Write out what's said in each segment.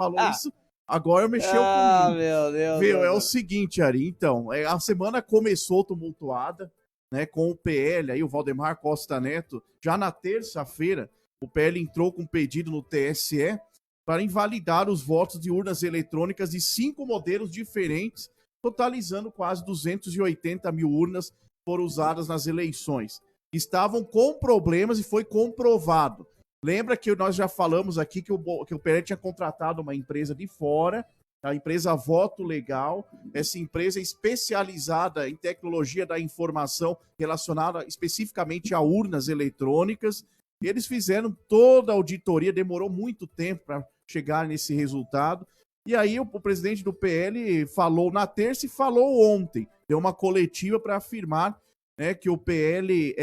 falou isso, agora mexeu comigo. Meu Deus. Viu, é o seguinte, Ari, então, a semana começou tumultuada, né, com o PL, aí o Valdemar Costa Neto, já na terça-feira, o PL entrou com um pedido no TSE para invalidar os votos de urnas eletrônicas de 5 modelos diferentes, totalizando quase 280 mil urnas foram usadas nas eleições. Estavam com problemas e foi comprovado. Lembra que nós já falamos aqui que o PL tinha contratado uma empresa de fora, a empresa Voto Legal. Essa empresa é especializada em tecnologia da informação relacionada especificamente a urnas eletrônicas. Eles fizeram toda a auditoria, demorou muito tempo para chegar nesse resultado. E aí o presidente do PL falou na terça e falou ontem. Deu uma coletiva para afirmar, né, que o PL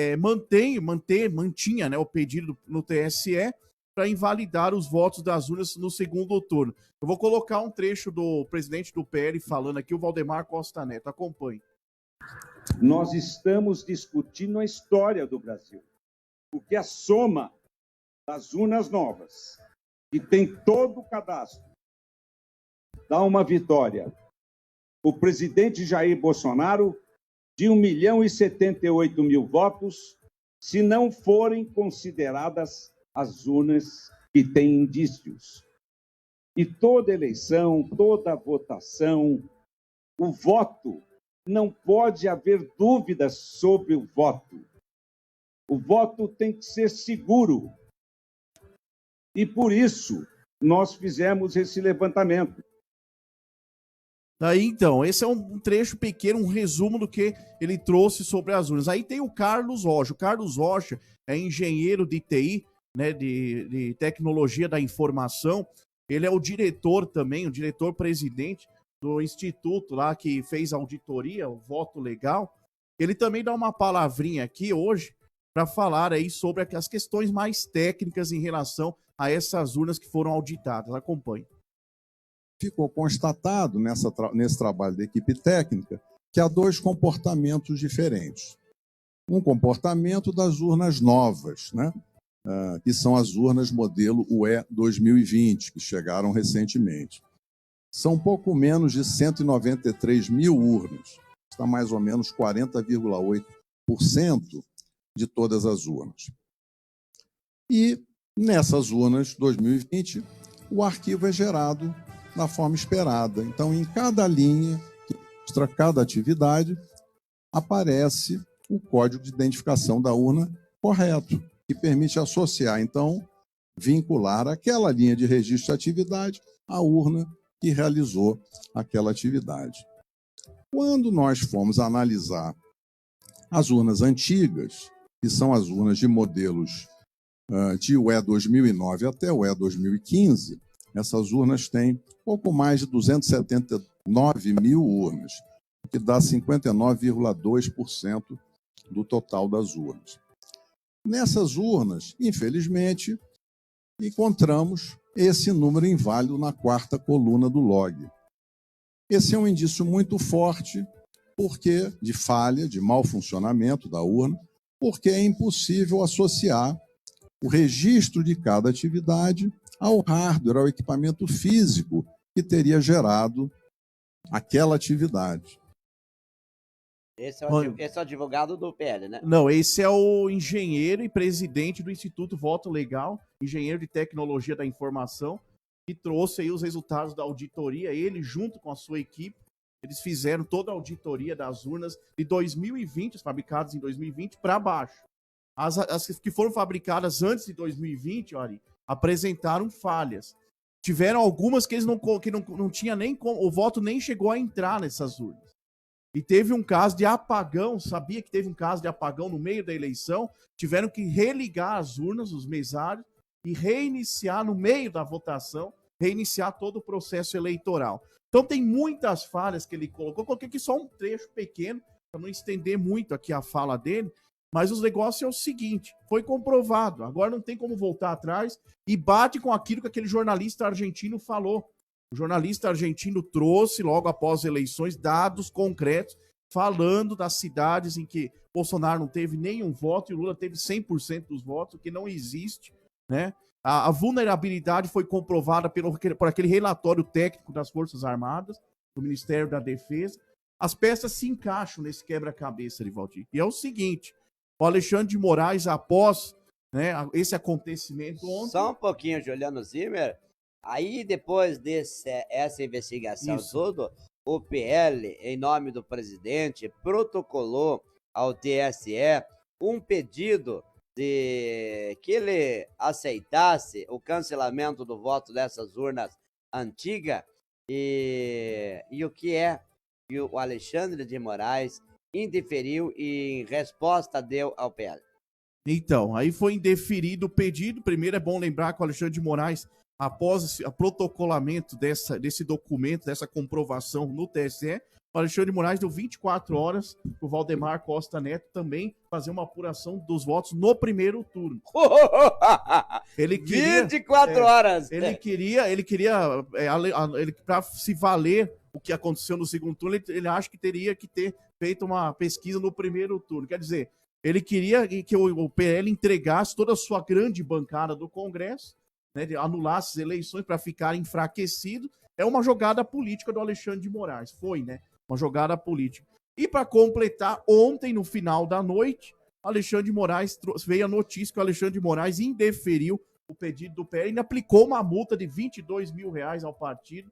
mantinha, né, o pedido no TSE para invalidar os votos das urnas no segundo turno. Eu vou colocar um trecho do presidente do PL falando aqui, o Valdemar Costa Neto. Acompanhe. Nós estamos discutindo a história do Brasil, porque a soma das urnas novas, que tem todo o cadastro, dá uma vitória. O presidente Jair Bolsonaro de 1.078.000 votos, se não forem consideradas as urnas que têm indícios. E toda eleição, toda votação, o voto, não pode haver dúvidas sobre o voto. O voto tem que ser seguro. E por isso nós fizemos esse levantamento. Aí, então, esse é um trecho pequeno, um resumo do que ele trouxe sobre as urnas. Aí tem o Carlos Rocha. O Carlos Rocha é engenheiro de TI, né, de tecnologia da informação. Ele é o diretor também, o diretor-presidente do instituto lá que fez a auditoria, o Voto Legal. Ele também dá uma palavrinha aqui hoje para falar aí sobre as questões mais técnicas em relação a essas urnas que foram auditadas. Acompanhe. Ficou constatado nesse trabalho da equipe técnica que há 2 comportamentos diferentes. Um comportamento das urnas novas, né? Que são as urnas modelo UE 2020, que chegaram recentemente. São pouco menos de 193 mil urnas, está mais ou menos 40,8% de todas as urnas. E nessas urnas 2020, o arquivo é gerado da forma esperada. Então, em cada linha que mostra cada atividade, aparece o código de identificação da urna correto, que permite associar, então, vincular aquela linha de registro de atividade à urna que realizou aquela atividade. Quando nós fomos analisar as urnas antigas, que são as urnas de modelos de UE 2009 até UE 2015, essas urnas têm pouco mais de 279 mil urnas, o que dá 59,2% do total das urnas. Nessas urnas, infelizmente, encontramos esse número inválido na 4ª coluna do log. Esse é um indício muito forte de falha, de mau funcionamento da urna, porque é impossível associar o registro de cada atividade ao hardware, ao equipamento físico que teria gerado aquela atividade. Esse é o advogado do PL, né? Não, esse é o engenheiro e presidente do Instituto Voto Legal, engenheiro de tecnologia da informação, que trouxe aí os resultados da auditoria. Ele, junto com a sua equipe, eles fizeram toda a auditoria das urnas de 2020, as fabricadas em 2020, para baixo. As que foram fabricadas antes de 2020, olha, apresentaram falhas. Tiveram algumas que eles não tinha nem como, o voto nem chegou a entrar nessas urnas. E teve um caso de apagão, sabia que teve um caso de apagão no meio da eleição, tiveram que religar as urnas, os mesários, e reiniciar no meio da votação, reiniciar todo o processo eleitoral. Então tem muitas falhas que ele colocou, coloquei aqui só um trecho pequeno, para não estender muito aqui a fala dele, mas o negócio é o seguinte, foi comprovado, agora não tem como voltar atrás, e bate com aquilo que aquele jornalista argentino falou. O jornalista argentino trouxe, logo após as eleições, dados concretos, falando das cidades em que Bolsonaro não teve nenhum voto e Lula teve 100% dos votos, o que não existe, né? A vulnerabilidade foi comprovada por aquele relatório técnico das Forças Armadas, do Ministério da Defesa. As peças se encaixam nesse quebra-cabeça, Arivaldir. E é o seguinte, o Alexandre de Moraes, após, né, esse acontecimento ontem... Só um pouquinho, Juliano Zimmer. Aí, depois dessa investigação toda, o PL, em nome do presidente, protocolou ao TSE um pedido de que ele aceitasse o cancelamento do voto dessas urnas antigas e o que é que o Alexandre de Moraes indeferiu e em resposta deu ao PL. Então, aí foi indeferido o pedido. Primeiro é bom lembrar que o Alexandre de Moraes, após o protocolamento desse documento, dessa comprovação no TSE, o Alexandre de Moraes deu 24 horas para o Valdemar Costa Neto também fazer uma apuração dos votos no primeiro turno. Ele queria 24 horas! Ele queria para se valer o que aconteceu no segundo turno, ele acha que teria que ter feito uma pesquisa no primeiro turno. Quer dizer, ele queria que o PL entregasse toda a sua grande bancada do Congresso, né, anulasse as eleições para ficar enfraquecido. É uma jogada política do Alexandre de Moraes. Foi, né? Uma jogada política. E para completar, ontem, no final da noite, Alexandre de Moraes veio a notícia que o Alexandre de Moraes indeferiu o pedido do PL e ainda aplicou uma multa de R$22 mil ao partido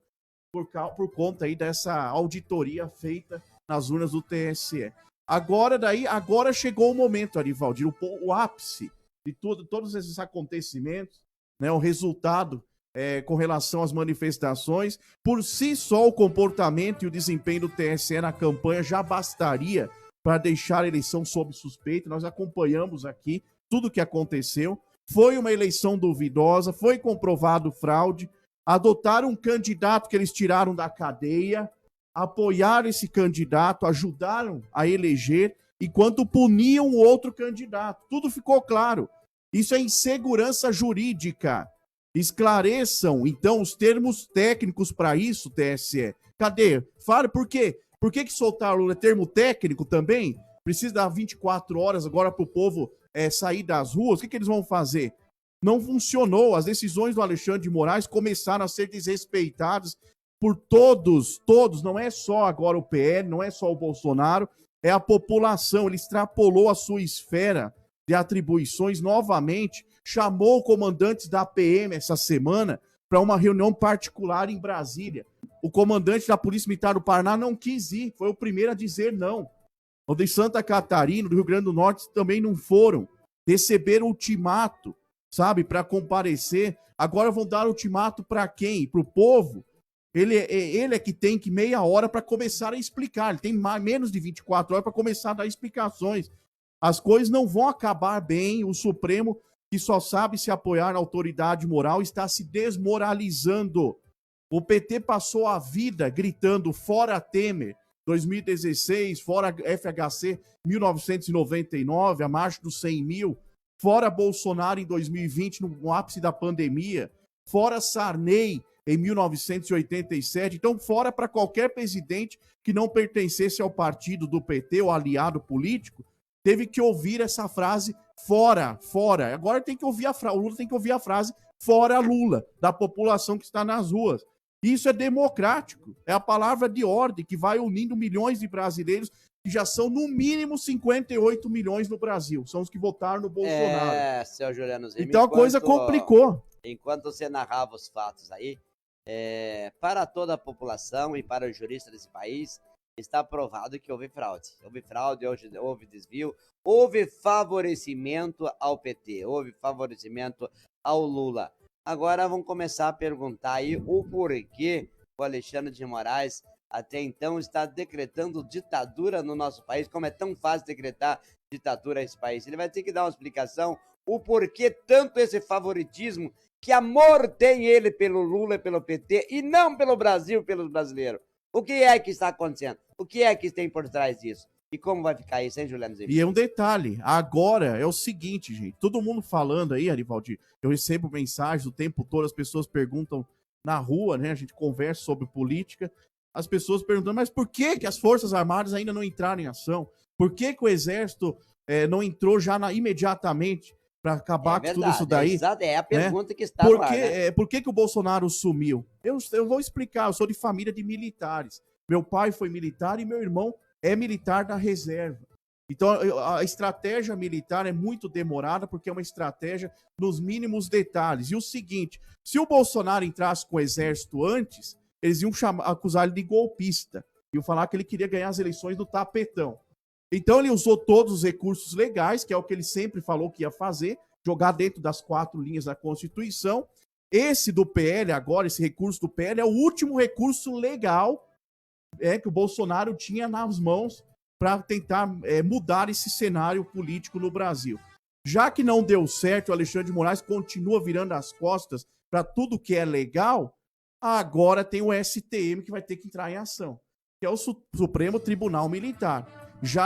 por conta aí dessa auditoria feita nas urnas do TSE. Agora chegou o momento, Arivaldir, o ápice de todos esses acontecimentos, né, o resultado com relação às manifestações. Por si só, o comportamento e o desempenho do TSE na campanha já bastaria para deixar a eleição sob suspeita. Nós acompanhamos aqui tudo o que aconteceu. Foi uma eleição duvidosa, foi comprovado fraude, adotaram um candidato que eles tiraram da cadeia, apoiaram esse candidato, ajudaram a eleger, enquanto puniam o outro candidato. Tudo ficou claro. Isso é insegurança jurídica. Esclareçam, então, os termos técnicos para isso, TSE. Cadê? Fale por quê? Por que soltaram o termo técnico também? Precisa dar 24 horas agora para o povo sair das ruas? O que eles vão fazer? Não funcionou. As decisões do Alexandre de Moraes começaram a ser desrespeitadas por todos, não é só agora o PL, não é só o Bolsonaro, é a população. Ele extrapolou a sua esfera de atribuições novamente, chamou comandantes da PM essa semana para uma reunião particular em Brasília. O comandante da Polícia Militar do Paraná não quis ir, foi o primeiro a dizer não. O de Santa Catarina, do Rio Grande do Norte, também não foram. Receberam ultimato, sabe, para comparecer. Agora vão dar ultimato para quem? Para o povo? Ele é que tem que meia hora para começar a explicar. Ele tem menos de 24 horas para começar a dar explicações. As coisas não vão acabar bem. O Supremo, que só sabe se apoiar na autoridade moral, está se desmoralizando. O PT passou a vida gritando fora Temer 2016, fora FHC 1999, a marcha dos 100 mil, fora Bolsonaro em 2020, no ápice da pandemia, fora Sarney em 1987, então fora para qualquer presidente que não pertencesse ao partido do PT ou aliado político, teve que ouvir essa frase fora. Agora tem que ouvir o Lula tem que ouvir a frase fora Lula, da população que está nas ruas. Isso é democrático, é a palavra de ordem que vai unindo milhões de brasileiros que já são no mínimo 58 milhões no Brasil, são os que votaram no Bolsonaro. Seu Juliano Zimmer, então a coisa complicou. Enquanto você narrava os fatos aí, para toda a população e para os juristas desse país, está provado que houve fraude. Houve fraude, houve desvio, houve favorecimento ao PT, houve favorecimento ao Lula. Agora vamos começar a perguntar aí o porquê o Alexandre de Moraes até então está decretando ditadura no nosso país, como é tão fácil decretar ditadura nesse país. Ele vai ter que dar uma explicação, o porquê tanto esse favoritismo, que amor tem ele pelo Lula e pelo PT, e não pelo Brasil, pelos brasileiros. O que é que está acontecendo? O que é que tem por trás disso? E como vai ficar isso, hein, Juliano Zimmer? E é um detalhe, agora é o seguinte, gente, todo mundo falando aí, Arivaldir, eu recebo mensagens o tempo todo, as pessoas perguntam na rua, né, a gente conversa sobre política, as pessoas perguntando, mas por que as Forças Armadas ainda não entraram em ação? Por que o Exército não entrou já imediatamente? para acabar com tudo isso daí. É a pergunta que está no ar, né? Por que o Bolsonaro sumiu? Eu vou explicar, eu sou de família de militares. Meu pai foi militar e meu irmão é militar da reserva. Então, a estratégia militar é muito demorada porque é uma estratégia nos mínimos detalhes. E o seguinte, se o Bolsonaro entrasse com o exército antes, eles iam acusar ele de golpista. Iam falar que ele queria ganhar as eleições do tapetão. Então, ele usou todos os recursos legais, que é o que ele sempre falou que ia fazer, jogar dentro das 4 linhas da Constituição. Esse do PL agora, esse recurso do PL, é o último recurso legal que o Bolsonaro tinha nas mãos para tentar mudar esse cenário político no Brasil. Já que não deu certo, o Alexandre de Moraes continua virando as costas para tudo que é legal, agora tem o STM que vai ter que entrar em ação, que é o Supremo Tribunal Militar. Já